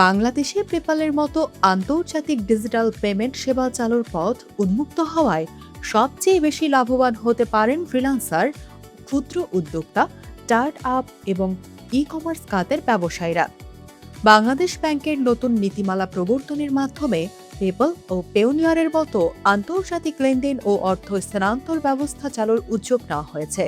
বাংলাদেশে পেপ্যালের মতো আন্তর্জাতিক ডিজিটাল পেমেন্ট সেবা চালুর পথ উন্মুক্ত হওয়ায় সবচেয়ে বেশি লাভবান হতে পারেন ফ্রিল্যান্সার, ক্ষুদ্র উদ্যোক্তা, স্টার্ট আপ এবং ই কমার্স খাতের ব্যবসায়ীরা। বাংলাদেশ ব্যাংকের নতুন নীতিমালা প্রবর্তনের মাধ্যমে পেপ্যাল ও পেওনিয়ারের মতো আন্তর্জাতিক লেনদেন ও অর্থ স্থানান্তর ব্যবস্থা চালুর উদ্যোগ নেওয়া হয়েছে।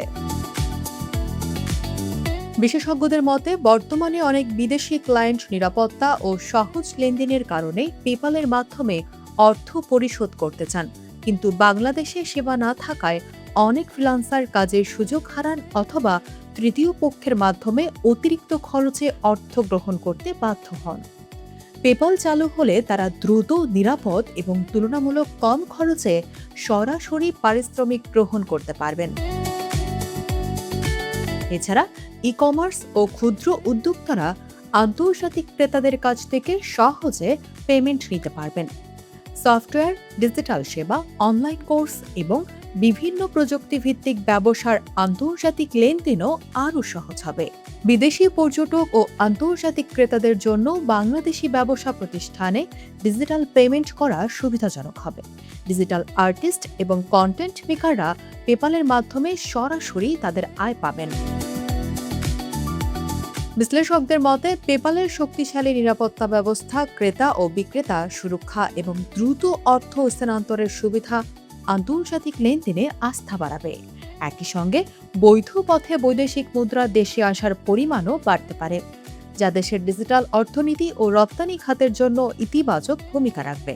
বিশেষজ্ঞদের মতে বর্তমানে অনেক বিদেশি ক্লায়েন্ট নিরাপত্তা ও সহজ লেনদেনের কারণে পেপ্যালের মাধ্যমে অর্থ পরিশোধ করতে চান, কিন্তু বাংলাদেশে সেবা না থাকায় অনেক ফ্রিল্যান্সার কাজের সুযোগ হারান অথবা তৃতীয় পক্ষের মাধ্যমে অতিরিক্ত খরচে অর্থ গ্রহণ করতে বাধ্য হন। পেপ্যাল চালু হলে তারা দ্রুত, নিরাপদ এবং তুলনামূলক কম খরচে সরাসরি পারিশ্রমিক গ্রহণ করতে পারবেন। এছাড়া ই কমার্স ও ক্ষুদ্র উদ্যোক্তারা আন্তর্জাতিক ক্রেতাদের কাছ থেকে সহজে পেমেন্ট নিতে পারবেন। সফটওয়্যার, ডিজিটাল সেবা, অনলাইন কোর্স এবং বিভিন্ন প্রযুক্তিভিত্তিক ব্যবসার আন্তর্জাতিক লেনদেনও আরও সহজ হবে। বিদেশি পর্যটক ও আন্তর্জাতিক ক্রেতাদের জন্য বাংলাদেশি ব্যবসা প্রতিষ্ঠানে ডিজিটাল পেমেন্ট করা সুবিধাজনক হবে। ডিজিটাল আর্টিস্ট এবং কন্টেন্ট মেকাররা পেপ্যালের মাধ্যমে সরাসরি তাদের আয় পাবেন। বিশ্লেষকদের মতে পেপ্যালের শক্তিশালী নিরাপত্তা ব্যবস্থা, ক্রেতা ও বিক্রেতা সুরক্ষা এবং দ্রুত অর্থ স্থানান্তরের সুবিধা আন্তর্জাতিক লেনদেনে আস্থা বাড়াবে। একই সঙ্গে বৈধ পথে বৈদেশিক মুদ্রা দেশে আসার পরিমাণও বাড়তে পারে, যা দেশের ডিজিটাল অর্থনীতি ও রপ্তানি খাতের জন্য ইতিবাচক ভূমিকা রাখবে।